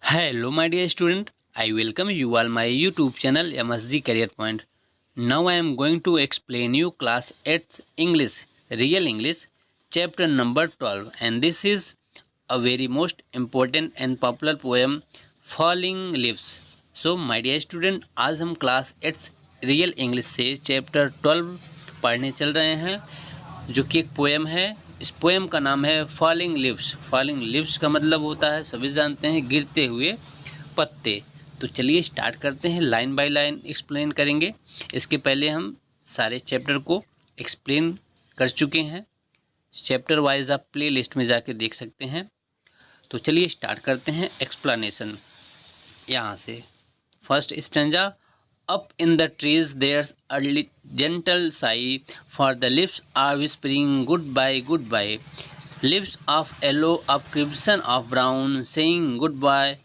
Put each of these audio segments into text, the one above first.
Hello my dear student, I welcome you all my YouTube channel MSG Career Point. Now I am going to explain you class 8 English, Real English, chapter number 12, and this is a very most important and popular poem Falling Leaves. So my dear student, आज हम class 8 real English से chapter 12 पढ़ने चल रहे हैं, जो कि एक पोएम है। इस पोएम का नाम है फॉलिंग लीव्स। फॉलिंग लीव्स का मतलब होता है, सभी जानते हैं, गिरते हुए पत्ते। तो चलिए स्टार्ट करते हैं, लाइन बाय लाइन एक्सप्लेन करेंगे। इसके पहले हम सारे चैप्टर को एक्सप्लेन कर चुके हैं, चैप्टर वाइज आप प्ले लिस्ट में जाके देख सकते हैं। तो चलिए स्टार्ट करते हैं एक्सप्लेनेशन यहाँ से। First stanza, Up in the trees there's a gentle sigh, for the leaves are whispering goodbye, goodbye. Leaves of yellow, of crimson, of brown, saying goodbye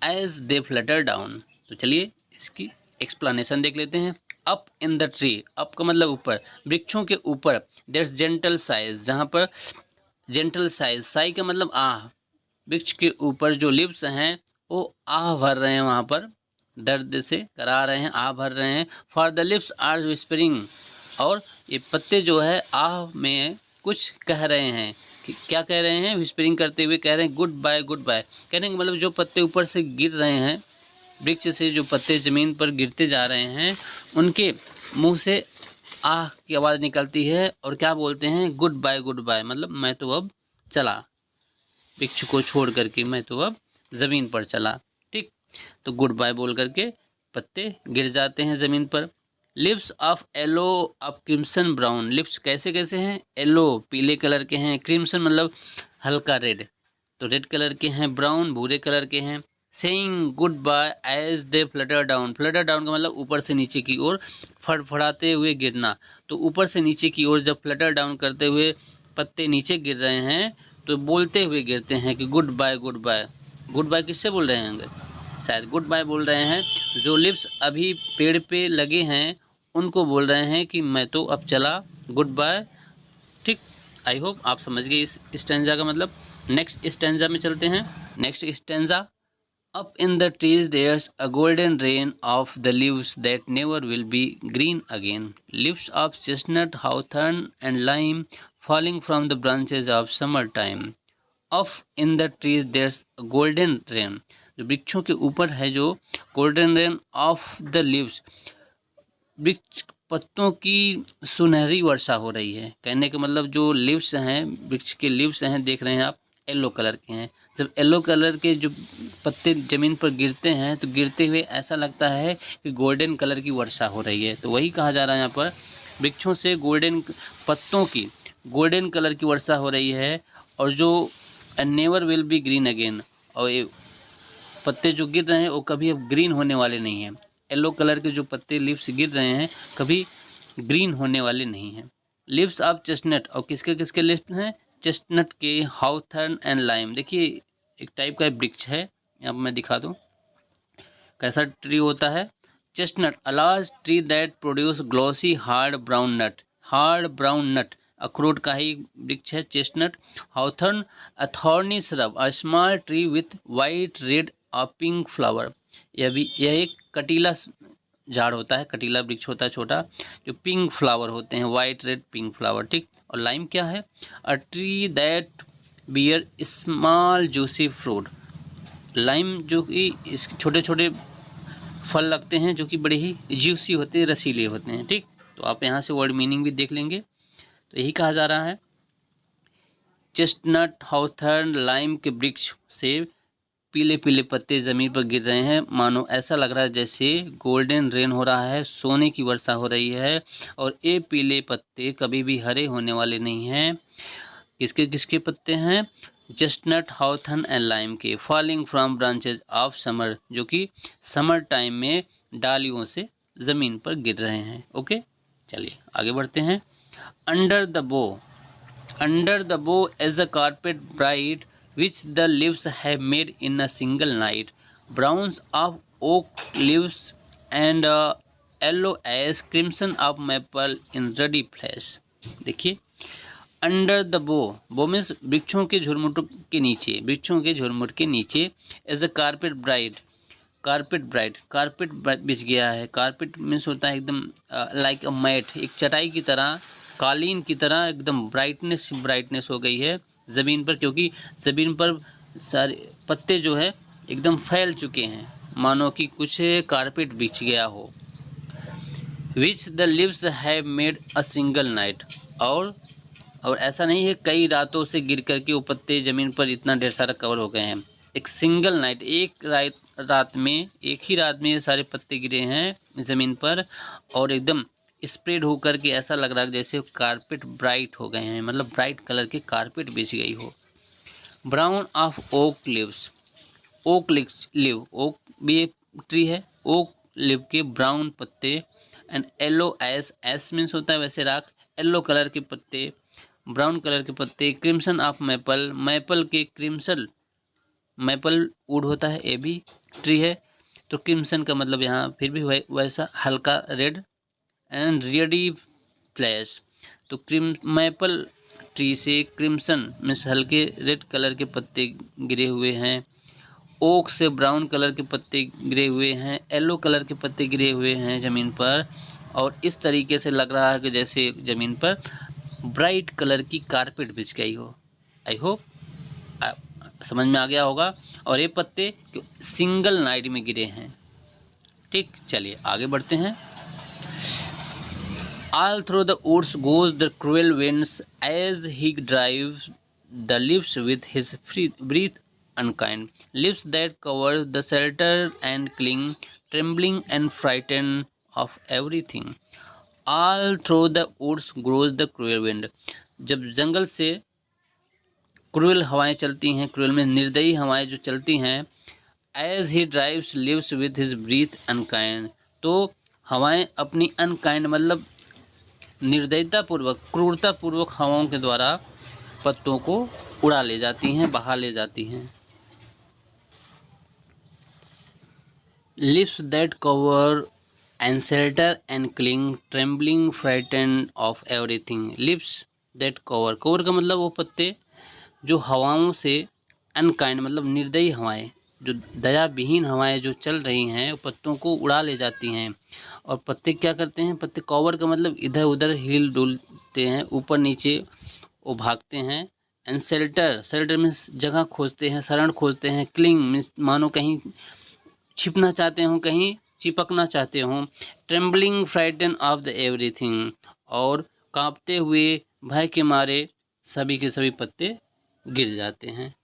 as they flutter down. तो चलिए इसकी explanation देख लेते हैं। Up in the tree, up का मतलब ऊपर, वृक्षों के ऊपर। there's gentle sigh, जहाँ पर gentle sigh, sigh का मतलब आह। वृक्ष के ऊपर जो लीव्स हैं वो आह भर रहे हैं, वहाँ पर दर्द से करा रहे हैं, आह भर रहे हैं। For the lips are whispering, और ये पत्ते जो है आह में कुछ कह रहे हैं। कि क्या कह रहे हैं? विस्परिंग करते हुए कह रहे हैं गुड बाय, गुड बाय। कहने का मतलब जो पत्ते ऊपर से गिर रहे हैं, वृक्ष से जो पत्ते ज़मीन पर गिरते जा रहे हैं, उनके मुंह से आह की आवाज़ निकलती है और क्या बोलते हैं? Good bye, good bye. मतलब मैं तो अब चला, वृक्ष को छोड़ करके मैं तो अब ज़मीन पर चला। ठीक, तो गुड बाय बोल करके पत्ते गिर जाते हैं ज़मीन पर। Lips of yellow, of crimson brown. Lips कैसे कैसे हैं? येलो पीले कलर के हैं, क्रिम्सन मतलब हल्का रेड, तो रेड कलर के हैं, ब्राउन भूरे कलर के हैं। Saying good bye as they flutter down. Flutter down का मतलब ऊपर से नीचे की ओर फड़फड़ाते हुए गिरना। तो ऊपर से नीचे की ओर जब फ्लटर डाउन करते हुए पत्ते नीचे गिर रहे हैं तो बोलते हुए गिरते हैं कि good bye, good bye. Good bye किससे बोल रहे हैं? शायद गुड बाय बोल रहे हैं जो लिप्स अभी पेड़ पे लगे हैं, उनको बोल रहे हैं कि मैं तो अब चला, गुड बाय। ठीक, आई होप आप समझ गए इस स्टैंजा का मतलब। नेक्स्ट स्टैंजा में चलते हैं। Next stanza, up in the trees there's a golden rain of the leaves that never will be green again. Leaves of chestnut, hawthorn and lime falling from the branches of summer time. Up in the trees there's a golden rain. जो वृक्षों के ऊपर है जो golden rain of the leaves, वृक्ष पत्तों की सुनहरी वर्षा हो रही है। कहने का मतलब जो लीव्स हैं, वृक्ष के लीव्स हैं, देख रहे हैं आप, येलो कलर के हैं। जब येलो कलर के जो पत्ते ज़मीन पर गिरते हैं तो गिरते हुए ऐसा लगता है कि गोल्डन कलर की वर्षा हो रही है। तो वही कहा जा रहा है यहाँ पर, वृक्षों से गोल्डन पत्तों की गोल्डन कलर की वर्षा हो रही है। और जो never will be green again, और ये पत्ते जो गिर रहे हैं वो कभी अब ग्रीन होने वाले नहीं हैं। येलो कलर के जो पत्ते लीव्स गिर रहे हैं कभी ग्रीन होने वाले नहीं हैं। लीव्स ऑफ चेस्टनट, और किसके किसके लीव्स हैं? चेस्टनट के, हाउथर्न एंड लाइम। देखिए एक टाइप का वृक्ष है, यहाँ पर मैं दिखा दूँ कैसा ट्री होता है। Chestnut, a large tree that produce glossy hard brown nut. Hard brown nut, अखरोट का ही वृक्ष है chestnut. Hawthorn, a thorny shrub, a small tree with white red और पिंक फ्लावर। यह एक कटीला झाड़ होता है, कटीला वृक्ष होता है छोटा, जो पिंक फ्लावर होते हैं, वाइट रेड पिंक फ्लावर। ठीक, और लाइम क्या है? A tree that bear small juicy fruit. Lime जो कि इस छोटे छोटे फल लगते हैं जो कि बड़े ही जूसी होते हैं, रसीले होते हैं। ठीक, तो आप यहाँ से वर्ड मीनिंग भी देख लेंगे। तो यही कहा जा रहा है, चेस्टनट, हाउथर्न, लाइम के वृक्ष से पीले पीले पत्ते ज़मीन पर गिर रहे हैं, मानो ऐसा लग रहा है जैसे गोल्डन रेन हो रहा है, सोने की वर्षा हो रही है। और ये पीले पत्ते कभी भी हरे होने वाले नहीं हैं। किसके किसके पत्ते हैं? चेस्टनट, हाउथर्न एंड लाइम के। Falling from branches of summer, जो कि समर टाइम में डालियों से ज़मीन पर गिर रहे हैं। ओके, चलिए आगे बढ़ते हैं। Under the bow is a carpet bright, which the leaves have made in a single night. Browns of oak leaves and yellow as crimson of maple in ruddy flash. देखिए, अंडर द बो means वृक्षों के झुरमुट के नीचे, वृक्षों के झुरमुट के नीचे एज अ कारपेट बिछ गया है। कारपेट मीन्स होता है एकदम लाइक अ मैट, एक चटाई की तरह, कालीन की तरह एकदम ब्राइटनेस हो गई है ज़मीन पर, क्योंकि ज़मीन पर सारे पत्ते जो है एकदम फैल चुके हैं, मानो कि कुछ कारपेट बिछ गया हो। Which the leaves have made a single night, और ऐसा नहीं है कई रातों से गिर करके वो पत्ते ज़मीन पर इतना ढेर सारा कवर हो गए हैं। एक सिंगल नाइट, एक रात में, एक ही रात में ये सारे पत्ते गिरे हैं ज़मीन पर, और एकदम स्प्रेड हो करके ऐसा लग रहा है जैसे कारपेट ब्राइट हो गए हैं, मतलब ब्राइट कलर के कारपेट बिछ गई हो। Brown of oak leaves, oak भी एक ट्री है, ओक लिव के ब्राउन पत्ते, एंड येलो एस मीन्स होता है वैसे राख, येलो कलर के पत्ते, ब्राउन कलर के पत्ते, क्रिम्सन ऑफ मैपल के क्रिम्सन, मैपल वुड होता है, ये भी ट्री है, तो क्रिम्सन का मतलब यहाँ फिर भी वैसा हल्का रेड, एंड रेडी फ्लैश, तो मैपल ट्री से क्रिम्सन मीन्स हल्के रेड कलर के पत्ते गिरे हुए हैं, ओक से ब्राउन कलर के पत्ते गिरे हुए हैं, येलो कलर के पत्ते गिरे हुए हैं ज़मीन पर, और इस तरीके से लग रहा है कि जैसे ज़मीन पर ब्राइट कलर की कारपेट बिछ गई हो। आई होप समझ में आ गया होगा। और ये पत्ते सिंगल नाइट में गिरे हैं। ठीक, चलिए आगे बढ़ते हैं। All through the woods goes the cruel winds as he drives the leaves with his breath unkind. Leaves that cover the shelter and cling, trembling and frightened of everything. All through the woods grows the cruel wind. जब जंगल से cruel हवाएं चलती हैं, cruel में निर्दयी हवाएं जो चलती हैं, as he drives leaves with his breath unkind, तो हवाएं अपनी अनकाइंड मतलब निर्दयतापूर्वक, क्रूरतापूर्वक हवाओं के द्वारा पत्तों को उड़ा ले जाती हैं, बहा ले जाती हैं। Leaves that cover and shelter and cling, trembling frightened of everything. Leaves that cover का मतलब वो पत्ते जो हवाओं से अनकाइंड मतलब निर्दयी हवाएं, जो दया विहीन हवाएं जो चल रही हैं, वो पत्तों को उड़ा ले जाती हैं। और पत्ते क्या करते हैं, पत्ते कवर का मतलब इधर उधर हिल डुलते हैं, ऊपर नीचे वो भागते हैं। एंड शेल्टर मीन्स जगह खोजते हैं, शरण खोजते हैं। क्लिंग मीन्स मानो कहीं छिपना चाहते हों, कहीं चिपकना चाहते हों। Trembling frighten of the everything, और कांपते हुए भय के मारे सभी के सभी पत्ते गिर जाते हैं।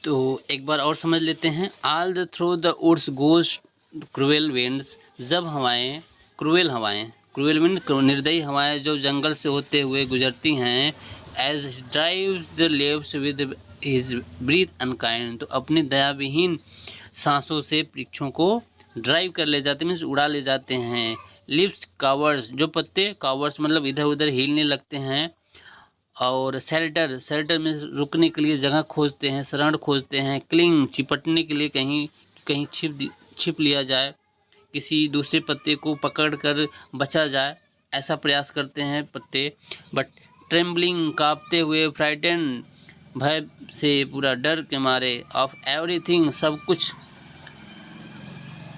तो एक बार और समझ लेते हैं। All the through the woods goes cruel winds, जब हवाएं क्रूएल विंड निर्दयी हवाएं जो जंगल से होते हुए गुजरती हैं, as drive the leaves with his breath unkind, तो अपने दयाविहीन सांसों से वृक्षों को ड्राइव कर ले जाते, मीन्स उड़ा ले जाते हैं। लिव्स कावर्स, जो पत्ते कावर्स मतलब इधर उधर हिलने लगते हैं। और शेल्टर में रुकने के लिए जगह खोजते हैं, शरण खोजते हैं। क्लिंग, चिपटने के लिए कहीं छिप लिया जाए, किसी दूसरे पत्ते को पकड़ कर बचा जाए, ऐसा प्रयास करते हैं पत्ते। बट ट्रेम्बलिंग, कांपते हुए, फ्राइटेंड, भय से पूरा डर के मारे, ऑफ एवरीथिंग, सब कुछ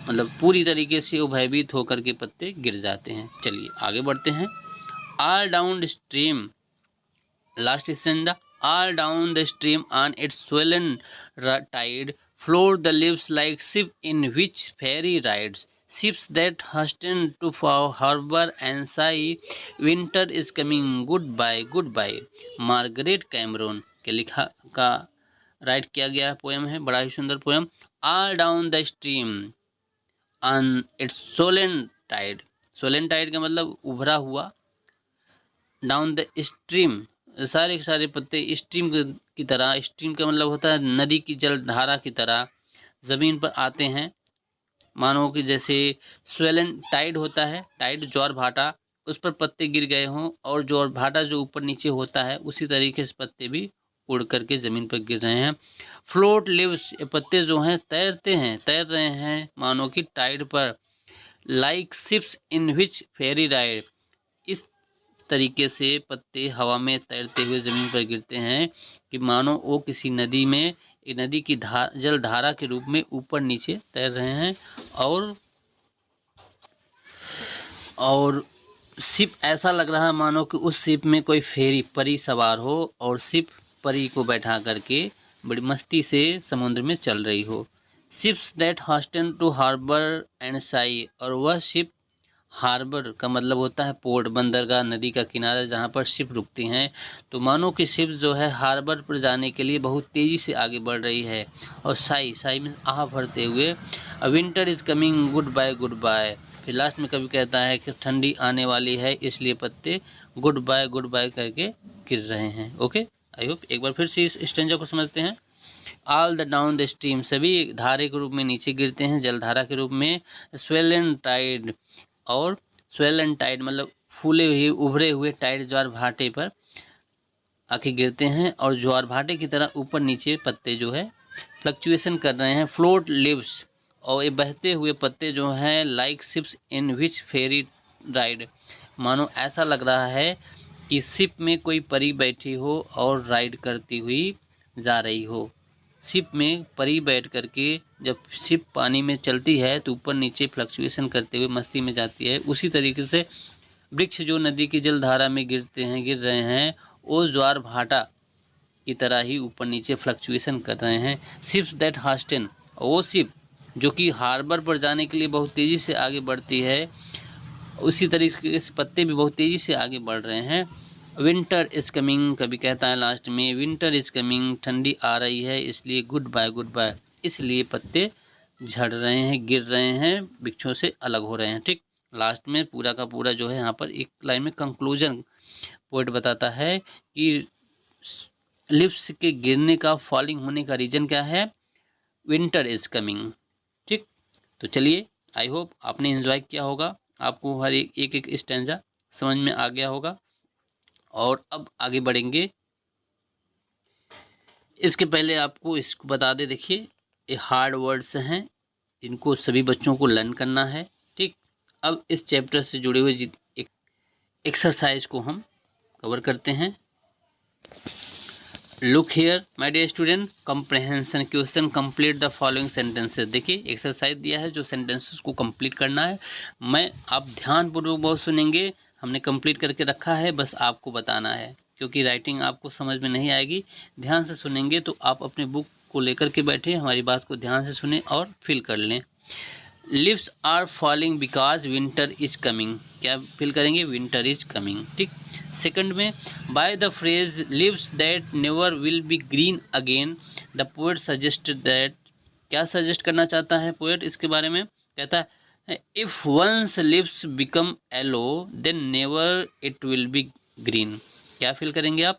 मतलब पूरी तरीके से वो भयभीत होकर के पत्ते गिर जाते हैं। चलिए आगे बढ़ते हैं। All downstream, last stanza, all down the stream on its swollen tide flowed the leaves like ship in which fairy rides, ships that hasten to harbor and sigh, winter is coming, goodbye। Margaret Cameron के लिखा का right किया गया poem है, बड़ा ही सुंदर poem. all down the stream on its swollen tide का मतलब उभरा हुआ, डाउन द स्ट्रीम सारे के सारे पत्ते स्ट्रीम की तरह, स्ट्रीम का मतलब होता है नदी की जल धारा की तरह ज़मीन पर आते हैं। मानो कि जैसे स्वेलन टाइड होता है, टाइड ज्वार भाटा, उस पर पत्ते गिर गए हों, और ज्वार भाटा जो ऊपर नीचे होता है उसी तरीके से पत्ते भी उड़ करके ज़मीन पर गिर रहे हैं। फ्लोट लिव्स, ये पत्ते जो हैं तैर रहे हैं मानो कि टाइड पर। लाइक शिप्स इन विच फेरी राइड, इस तरीके से पत्ते हवा में तैरते हुए ज़मीन पर गिरते हैं कि मानो वो किसी नदी में, एक नदी की जल धारा के रूप में ऊपर नीचे तैर रहे हैं। और शिप ऐसा लग रहा है मानो कि उस शिप में कोई फेरी परी सवार हो और शिप परी को बैठा करके बड़ी मस्ती से समुद्र में चल रही हो। Ships that hasten to harbour and sail, और वह शिप, हार्बर का मतलब होता है पोर्ट, बंदरगाह, नदी का किनारा जहाँ पर शिप रुकती हैं। तो मानो कि शिप जो है हार्बर पर जाने के लिए बहुत तेज़ी से आगे बढ़ रही है। और साई में आह भरते हुए, winter is coming, good bye. फिर लास्ट में कभी कहता है कि ठंडी आने वाली है, इसलिए पत्ते गुड बाय करके गिर रहे हैं। ओके, आई होप एक बार फिर से इस स्टेंजा को समझते हैं। All the down the stream, सभी धारे के रूप में नीचे गिरते हैं, जलधारा के रूप में। स्वेल एंड टाइड, और स्वेल एंड टाइड मतलब फूले हुए उभरे हुए टाइड ज्वार भाटे पर आके गिरते हैं, और ज्वार भाटे की तरह ऊपर नीचे पत्ते जो है फ्लक्चुएशन कर रहे हैं। फ्लोट लिव्स, और ये बहते हुए पत्ते जो हैं लाइक शिप्स इन विच फेरी राइड, मानो ऐसा लग रहा है कि शिप में कोई परी बैठी हो और राइड करती हुई जा रही हो। शिप में परी बैठ करके जब शिप पानी में चलती है तो ऊपर नीचे फ्लक्चुएशन करते हुए मस्ती में जाती है। उसी तरीके से वृक्ष जो नदी की जलधारा में गिर रहे हैं, वो ज्वार भाटा की तरह ही ऊपर नीचे फ्लक्चुएशन कर रहे हैं। शिप्स दैट हास्टन, वो शिप जो कि हार्बर पर जाने के लिए बहुत तेज़ी से आगे बढ़ती है, उसी तरीके से पत्ते भी बहुत तेज़ी से आगे बढ़ रहे हैं। विंटर इज़ कमिंग, कभी कहता है लास्ट में विंटर इज़ कमिंग, ठंडी आ रही है, इसलिए गुड बाय, इसलिए पत्ते झड़ रहे हैं, गिर रहे हैं, वृक्षों से अलग हो रहे हैं। ठीक, लास्ट में पूरा का पूरा जो है यहाँ पर एक लाइन में कंक्लूजन पोइट बताता है कि लिप्स के गिरने का, फॉलिंग होने का रीज़न क्या है, विंटर इज़ कमिंग। ठीक, तो चलिए, आई होप आपने एंजॉय किया होगा, आपको हर एक स्टैंजा समझ में आ गया होगा। और अब आगे बढ़ेंगे। इसके पहले आपको इसको बता दे, देखिए ये हार्ड वर्ड्स हैं, इनको सभी बच्चों को लर्न करना है। ठीक, अब इस चैप्टर से जुड़े हुए एक एक्सरसाइज को हम कवर करते हैं। Look here my dear student, comprehension question, complete the following sentences. देखिए एक्सरसाइज दिया है जो सेंटेंसेस को कंप्लीट करना है। आप ध्यानपूर्वक बहुत सुनेंगे, हमने कंप्लीट करके रखा है, बस आपको बताना है, क्योंकि राइटिंग आपको समझ में नहीं आएगी। ध्यान से सुनेंगे तो आप अपने बुक को लेकर के बैठे, हमारी बात को ध्यान से सुने और फिल कर लें। Leaves are falling because winter is coming, क्या फिल करेंगे, विंटर इज कमिंग। ठीक, सेकंड में by the phrase leaves that never will be green again, the poet suggest that, क्या सजेस्ट करना चाहता है पोएट इसके बारे में, कहता है if once leaves become yellow then never it will be green, क्या फिल करेंगे आप,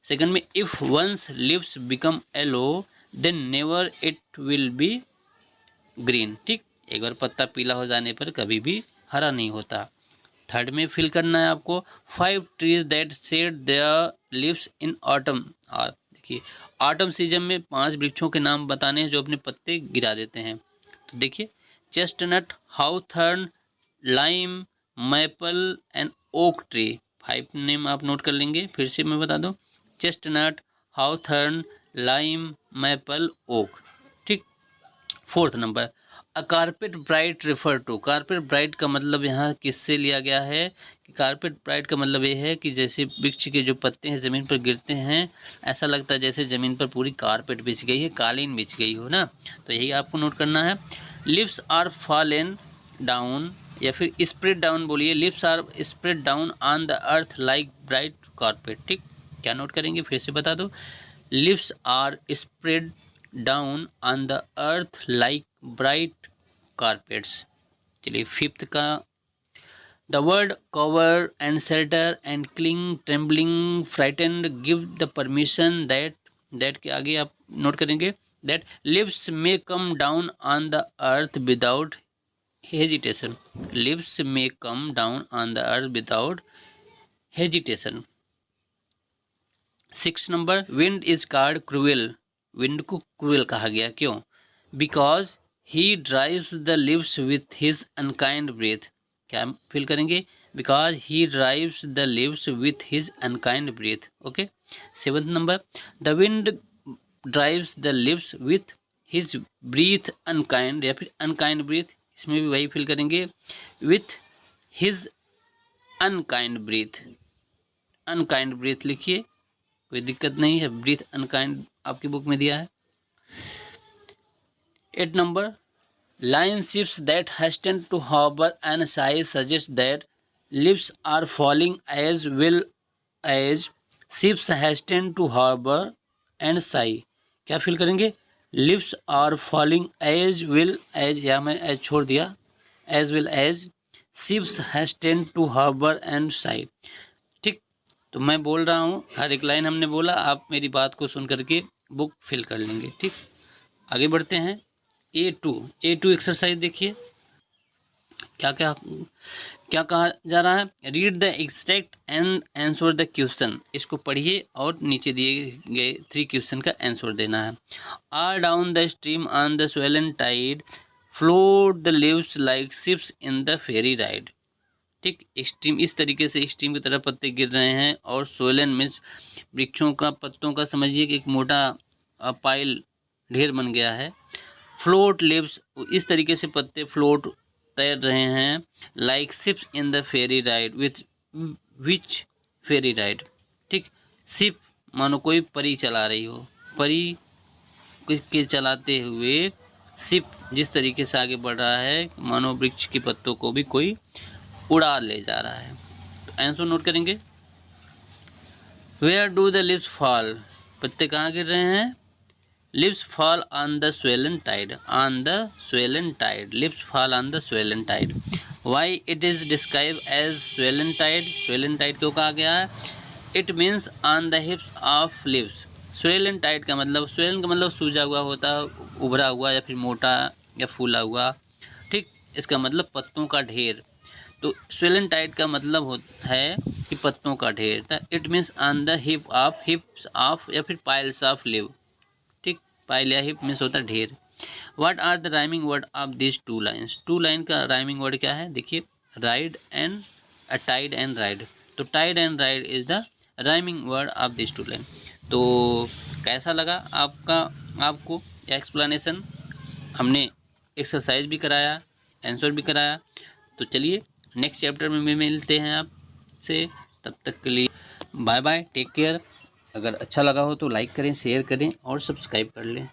सेकंड में if once leaves become yellow then never it will be green. ठीक, एक बार पत्ता पीला हो जाने पर कभी भी हरा नहीं होता। थर्ड में फिल करना है आपको 5 trees that shade there leaves in autumn, और देखिए ऑटम सीजन में 5 वृक्षों के नाम बताने हैं जो अपने पत्ते गिरा देते हैं। तो देखिए chestnut, hawthorn, lime, maple and oak tree, 5 name आप नोट कर लेंगे। फिर से मैं बता दूं, chestnut, hawthorn, lime, maple, oak. ठीक, fourth number a carpet bright refer to, carpet bright का मतलब यहाँ किससे लिया गया है कि कारपेट ब्राइट का मतलब ये है कि जैसे वृक्ष के जो पत्ते हैं ज़मीन पर गिरते हैं, ऐसा लगता है जैसे ज़मीन पर पूरी कारपेट बिछ गई है, कालीन बिछ गई हो ना, तो यही आपको नोट करना है। लिव्स आर फॉलन डाउन, या फिर स्प्रेड डाउन बोलिए, leaves are spread down on the earth like bright carpet. ठीक, क्या नोट करेंगे, फिर से बता दो, leaves are spread down on the earth like bright carpets. चलिए फिफ्थ का the word cover and shelter and cling, trembling, frightened give the permission that के आगे आप नोट करेंगे that leaves may come down on the earth without hesitation, leaves may come down on the earth without hesitation. 6 number wind is called cruel, wind को cruel कहा गया, क्यों, because he drives the leaves with his unkind breath, क्या fill करेंगे, because he drives the leaves with his unkind breath. Okay. 7th number, the wind drives the leaves with his breath unkind, या फिर unkind breath, इसमें भी वही fill करेंगे, with his unkind breath. Unkind breath लिखिए, कोई दिक्कत नहीं है, ब्रीथ अनकाइंड आपकी बुक में दिया है। 8 number, line ships that hasten to harbor and sigh suggest that leaves are falling as well as ships hasten to harbor and sigh। क्या फिल करेंगे, leaves are falling as well as, या मैं as छोड़ दिया, as well as ships hasten to harbor and sigh। ठीक, तो मैं बोल रहा हूँ, हर एक लाइन हमने बोला, आप मेरी बात को सुन करके बुक फिल कर लेंगे। ठीक, आगे बढ़ते हैं। A2 एक्सरसाइज देखिए, क्या क्या क्या कहा जा रहा है। Read the extract and answer the question. इसको पढ़िए और नीचे दिए गए 3 क्वेश्चन का आंसर देना है। Are down the stream on the swollen tide float the leaves like ships in the ferry ride. ठीक, स्ट्रीम, इस तरीके से स्ट्रीम की तरह पत्ते गिर रहे हैं, और सोलन में वृक्षों का पत्तों का समझिए कि एक मोटा पाइल, ढेर बन गया है। फ्लोट लीव्स, इस तरीके से पत्ते फ्लोट, तैर रहे हैं, like ships in the ferry ride, with which ferry ride. ठीक, शिप मानो कोई परी चला रही हो, परी के चलाते हुए शिप जिस तरीके से आगे बढ़ रहा है, मानो वृक्ष के पत्तों को भी कोई उड़ा ले जा रहा है। तो आंसर नोट करेंगे। Where do the leaves fall, पत्ते कहाँ गिर रहे हैं। Leaves fall on the swollen tide. On the swollen tide. Leaves fall on the swollen tide. Why it is described as swollen tide? Swollen tide क्यों कहा गया है? It means on the hips of leaves. Swollen tide का मतलब, swollen का मतलब सूजा हुआ होता है, उभरा हुआ या फिर मोटा या फूला हुआ। ठीक, इसका मतलब पत्तों का ढेर। तो swollen tide का मतलब है कि पत्तों का ढेर। It means on the hips of या फिर piles of leaves। पाइल या हिप मीन्स होता है ढेर। What are the rhyming word of this 2 lines. 2 line का राइमिंग वर्ड क्या है, देखिए, ride and tide and ride. तो tide and ride is the rhyming word of this 2 line. तो कैसा लगा आपको एक्सप्लेनेशन, हमने एक्सरसाइज भी कराया, आंसर भी कराया। तो चलिए नेक्स्ट चैप्टर में मिलते हैं आपसे, तब तक के लिए बाय बाय, टेक केयर। अगर अच्छा लगा हो तो लाइक करें, शेयर करें और सब्सक्राइब कर लें।